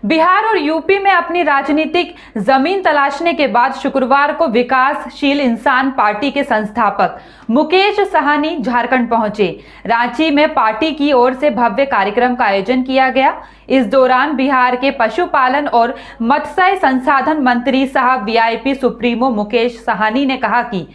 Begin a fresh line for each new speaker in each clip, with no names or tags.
बिहार और यूपी में अपनी राजनीतिक जमीन तलाशने के बाद शुक्रवार को विकासशील इंसान पार्टी के संस्थापक मुकेश साहनी झारखंड पहुंचे। रांची में पार्टी की ओर से भव्य कार्यक्रम का आयोजन किया गया। इस दौरान बिहार के पशुपालन और मत्स्य संसाधन मंत्री सह वीआईपी सुप्रीमो मुकेश साहनी ने कहा कि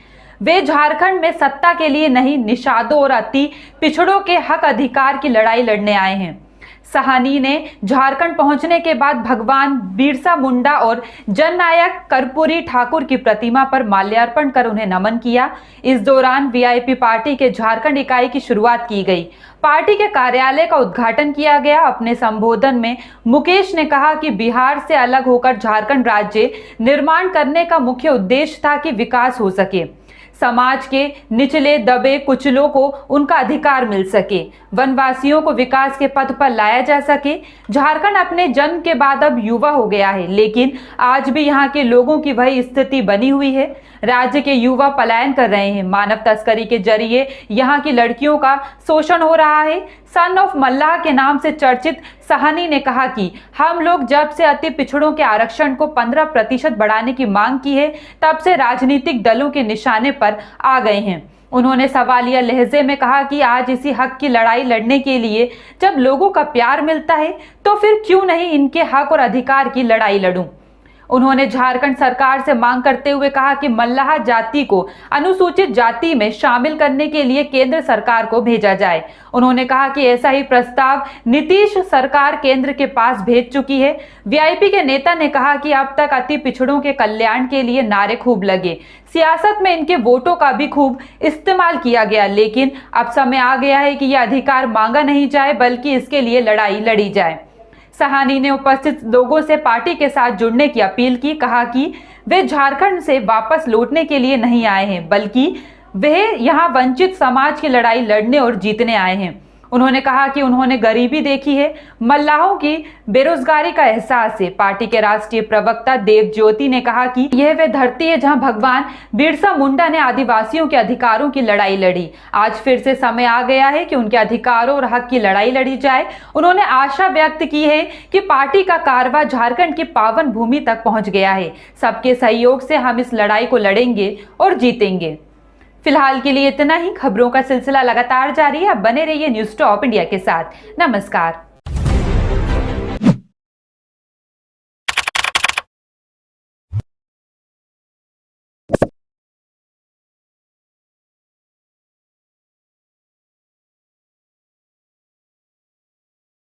वे झारखंड में सत्ता के लिए नहीं, निषादों और अति पिछड़ों के हक अधिकार की लड़ाई लड़ने आए हैं। साहनी ने झारखंड पहुंचने के बाद भगवान बिरसा मुंडा और जननायक कर्पूरी ठाकुर की प्रतिमा पर माल्यार्पण कर उन्हें नमन किया। इस दौरान वीआईपी पार्टी के झारखंड इकाई की शुरुआत की गई। पार्टी के कार्यालय का उद्घाटन किया गया। अपने संबोधन में मुकेश ने कहा कि बिहार से अलग होकर झारखंड राज्य निर्माण करने का मुख्य उद्देश्य था कि विकास हो सके, समाज के निचले दबे कुचलों को उनका अधिकार मिल सके, वनवासियों को विकास के पथ पर लाया जा सके। झारखंड अपने जन्म के बाद अब युवा हो गया है, लेकिन आज भी यहाँ के लोगों की वही स्थिति बनी हुई है। राज्य के युवा पलायन कर रहे हैं। मानव तस्करी के जरिए यहाँ की लड़कियों का शोषण हो रहा है। सन ऑफ मल्लाह के नाम से चर्चित साहनी ने कहा कि हम लोग जब से अति पिछड़ों के आरक्षण को 15% बढ़ाने की मांग की है, तब से राजनीतिक दलों के निशाने पर आ गए हैं। उन्होंने सवालिया लहजे में कहा कि आज इसी हक की लड़ाई लड़ने के लिए जब लोगों का प्यार मिलता है, तो फिर क्यों नहीं इनके हक और अधिकार की लड़ाई लड़ूं। उन्होंने झारखंड सरकार से मांग करते हुए कहा कि मल्लाह जाति को अनुसूचित जाति में शामिल करने के लिए केंद्र सरकार को भेजा जाए। उन्होंने कहा कि ऐसा ही प्रस्ताव नीतीश सरकार केंद्र के पास भेज चुकी है। वीआईपी के नेता ने कहा कि अब तक अति पिछड़ों के कल्याण के लिए नारे खूब लगे, सियासत में इनके वोटों का भी खूब इस्तेमाल किया गया, लेकिन अब समय आ गया है कि यह अधिकार मांगा नहीं जाए, बल्कि इसके लिए लड़ाई लड़ी जाए। साहनी ने उपस्थित लोगों से पार्टी के साथ जुड़ने की अपील की। कहा कि वे झारखंड से वापस लौटने के लिए नहीं आए हैं, बल्कि वे यहां वंचित समाज की लड़ाई लड़ने और जीतने आए हैं। उन्होंने कहा कि उन्होंने गरीबी देखी है, मल्लाहों की बेरोजगारी का एहसास है। पार्टी के राष्ट्रीय प्रवक्ता देव ज्योति ने कहा कि यह वे धरती है जहां भगवान बिरसा मुंडा ने आदिवासियों के अधिकारों की लड़ाई लड़ी। आज फिर से समय आ गया है कि उनके अधिकारों और हक की लड़ाई लड़ी जाए। उन्होंने आशा व्यक्त की है कि पार्टी का कारवां झारखंड की पावन भूमि तक पहुंच गया है। सबके सहयोग से हम इस लड़ाई को लड़ेंगे और जीतेंगे। फिलहाल के लिए इतना ही। खबरों का सिलसिला लगातार जारी है। अब बने रहिए न्यूज़ टॉप इंडिया के साथ। नमस्कार।